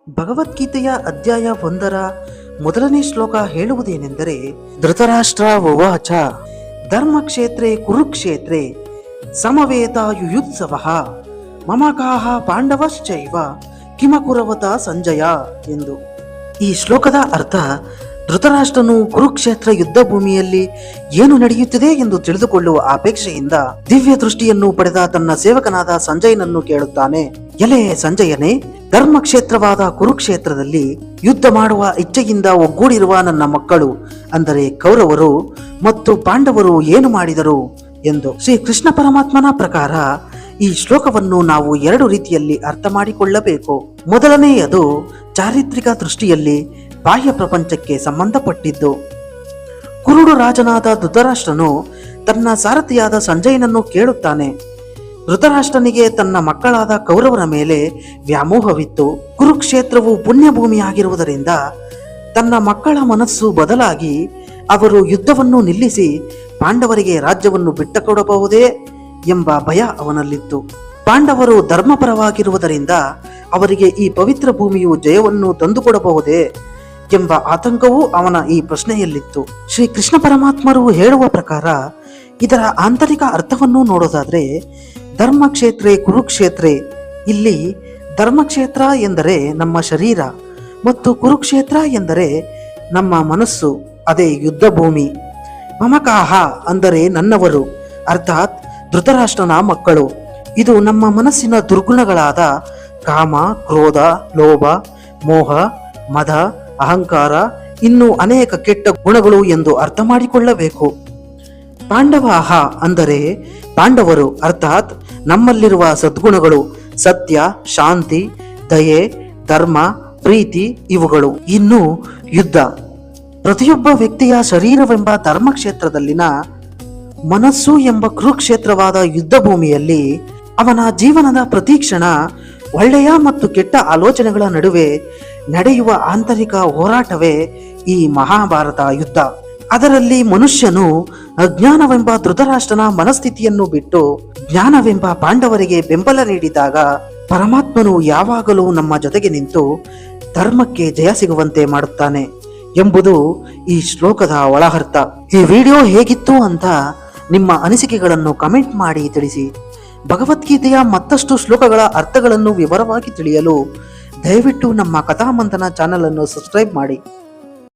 ಭಗವದ್ಗೀತೆಯ ಅಧ್ಯಾಯ 1ರ ಮೊದಲನೇ ಶ್ಲೋಕ ಹೇಳುವುದೇನೆಂದರೆ, ಧೃತರಾಷ್ಟ್ರ ಉವಾಚ ಧರ್ಮಕ್ಷೇತ್ರೇ ಕುರುಕ್ಷೇತ್ರೇ ಸಮವೇತ ಯುಯುತ್ಸವಃ ಮಮಕಾಹ ಪಾಂಡವಶ್ಚೈವ ಕಿಮಕುರವತ ಸಂಜಯ ಎಂದು. ಈ ಶ್ಲೋಕದ ಅರ್ಥ, ಧೃತರಾಷ್ಟ್ರನು ಕುರುಕ್ಷೇತ್ರ ಯುದ್ಧ ಭೂಮಿಯಲ್ಲಿ ಏನು ನಡೆಯುತ್ತಿದೆ ಎಂದು ತಿಳಿದುಕೊಳ್ಳುವ ಅಪೇಕ್ಷೆಯಿಂದ ದಿವ್ಯ ದೃಷ್ಟಿಯನ್ನು ಪಡೆದ ತನ್ನ ಸೇವಕನಾದ ಸಂಜಯನನ್ನು ಕೇಳುತ್ತಾನೆ. ಎಲೆ ಸಂಜಯನೇ, ಧರ್ಮಕ್ಷೇತ್ರವಾದ ಕುರುಕ್ಷೇತ್ರದಲ್ಲಿ ಯುದ್ಧ ಮಾಡುವ ಇಚ್ಛೆಯಿಂದ ಒಗ್ಗೂಡಿರುವ ನನ್ನ ಮಕ್ಕಳು ಅಂದರೆ ಕೌರವರು ಮತ್ತು ಪಾಂಡವರು ಏನು ಮಾಡಿದರು ಎಂದು. ಶ್ರೀ ಕೃಷ್ಣ ಪರಮಾತ್ಮನ ಪ್ರಕಾರ ಈ ಶ್ಲೋಕವನ್ನು ನಾವು 2 ರೀತಿಯಲ್ಲಿ ಅರ್ಥ ಮಾಡಿಕೊಳ್ಳಬೇಕು. ಮೊದಲನೆಯದು ಚಾರಿತ್ರಿಕ ದೃಷ್ಟಿಯಲ್ಲಿ ಬಾಹ್ಯ ಪ್ರಪಂಚಕ್ಕೆ ಸಂಬಂಧಪಟ್ಟಿದ್ದು. ಕುರುಡು ರಾಜನಾದ ಧೃತರಾಷ್ಟ್ರನು ತನ್ನ ಸಾರಥಿಯಾದ ಸಂಜಯನನ್ನು ಕೇಳುತ್ತಾನೆ. ಧೃತರಾಷ್ಟ್ರನಿಗೆ ತನ್ನ ಮಕ್ಕಳಾದ ಕೌರವರ ಮೇಲೆ ವ್ಯಾಮೋಹವಿತ್ತು. ಕುರುಕ್ಷೇತ್ರವು ಪುಣ್ಯಭೂಮಿಯಾಗಿರುವುದರಿಂದ ತನ್ನ ಮಕ್ಕಳ ಮನಸ್ಸು ಬದಲಾಗಿ ಅವರು ಯುದ್ಧವನ್ನು ನಿಲ್ಲಿಸಿ ಪಾಂಡವರಿಗೆ ರಾಜ್ಯವನ್ನು ಬಿಟ್ಟುಕೊಡಬಹುದೇ ಎಂಬ ಭಯ ಅವನಲ್ಲಿತ್ತು. ಪಾಂಡವರು ಧರ್ಮಪರವಾಗಿರುವುದರಿಂದ ಅವರಿಗೆ ಈ ಪವಿತ್ರ ಭೂಮಿಯು ಜಯವನ್ನು ತಂದುಕೊಡಬಹುದೇ ಎಂಬ ಆತಂಕವೂ ಅವನ ಈ ಪ್ರಶ್ನೆಯಲ್ಲಿತ್ತು. ಶ್ರೀ ಕೃಷ್ಣ ಪರಮಾತ್ಮರು ಹೇಳುವ ಪ್ರಕಾರ ಇದರ ಆಂತರಿಕ ಅರ್ಥವನ್ನು ನೋಡೋದಾದ್ರೆ, ಧರ್ಮಕ್ಷೇತ್ರೇ ಕುರುಕ್ಷೇತ್ರೇ, ಇಲ್ಲಿ ಧರ್ಮಕ್ಷೇತ್ರ ಎಂದರೆ ನಮ್ಮ ಶರೀರ ಮತ್ತು ಕುರುಕ್ಷೇತ್ರ ಎಂದರೆ ನಮ್ಮ ಮನಸ್ಸು, ಅದೇ ಯುದ್ಧ ಭೂಮಿ. ಮಮಕಾಹ ಅಂದರೆ ನನ್ನವರು, ಅರ್ಥಾತ್ ಧೃತರಾಷ್ಟ್ರನ ಮಕ್ಕಳು. ಇದು ನಮ್ಮ ಮನಸ್ಸಿನ ದುರ್ಗುಣಗಳಾದ ಕಾಮ, ಕ್ರೋಧ, ಲೋಭ, ಮೋಹ, ಮದ, ಅಹಂಕಾರ, ಇನ್ನೂ ಅನೇಕ ಕೆಟ್ಟ ಗುಣಗಳು ಎಂದು ಅರ್ಥ ಮಾಡಿಕೊಳ್ಳಬೇಕು. ಪಾಂಡವಾಹ ಅಂದರೆ ಪಾಂಡವರು, ಅರ್ಥಾತ್ ನಮ್ಮಲ್ಲಿರುವ ಸದ್ಗುಣಗಳು, ಸತ್ಯ, ಶಾಂತಿ, ದಯೆ, ಧರ್ಮ, ಪ್ರೀತಿ ಇವುಗಳು. ಇನ್ನು ಯುದ್ಧ, ಪ್ರತಿಯೊಬ್ಬ ವ್ಯಕ್ತಿಯ ಶರೀರವೆಂಬ ಧರ್ಮಕ್ಷೇತ್ರದಲ್ಲಿನ ಮನಸ್ಸು ಎಂಬ ಕುರುಕ್ಷೇತ್ರವಾದ ಯುದ್ಧ ಭೂಮಿಯಲ್ಲಿ ಅವನ ಜೀವನದ ಪ್ರತಿಕ್ಷಣ ಒಳ್ಳೆಯ ಮತ್ತು ಕೆಟ್ಟ ಆಲೋಚನೆಗಳ ನಡುವೆ ನಡೆಯುವ ಆಂತರಿಕ ಹೋರಾಟವೇ ಈ ಮಹಾಭಾರತ ಯುದ್ಧ. ಅದರಲ್ಲಿ ಮನುಷ್ಯನು ಅಜ್ಞಾನವೆಂಬ ಧೃತರಾಷ್ಟ್ರನ ಮನಸ್ಥಿತಿಯನ್ನು ಬಿಟ್ಟು ಜ್ಞಾನವೆಂಬ ಪಾಂಡವರಿಗೆ ಬೆಂಬಲ ನೀಡಿದಾಗ ಪರಮಾತ್ಮನು ಯಾವಾಗಲೂ ನಮ್ಮ ಜೊತೆಗೆ ನಿಂತು ಧರ್ಮಕ್ಕೆ ಜಯ ಸಿಗುವಂತೆ ಮಾಡುತ್ತಾನೆ ಎಂಬುದು ಈ ಶ್ಲೋಕದ ಒಳಹರ್ಥ. ಈ ವಿಡಿಯೋ ಹೇಗಿತ್ತು ಅಂತ ನಿಮ್ಮ ಅನಿಸಿಕೆಗಳನ್ನು ಕಮೆಂಟ್ ಮಾಡಿ ತಿಳಿಸಿ. ಭಗವದ್ಗೀತೆಯ ಮತ್ತಷ್ಟು ಶ್ಲೋಕಗಳ ಅರ್ಥಗಳನ್ನು ವಿವರವಾಗಿ ತಿಳಿಯಲು ದಯವಿಟ್ಟು ನಮ್ಮ ಕಥಾಮಂಥನ ಚಾನಲ್ ಅನ್ನು ಸಬ್ಸ್ಕ್ರೈಬ್ ಮಾಡಿ.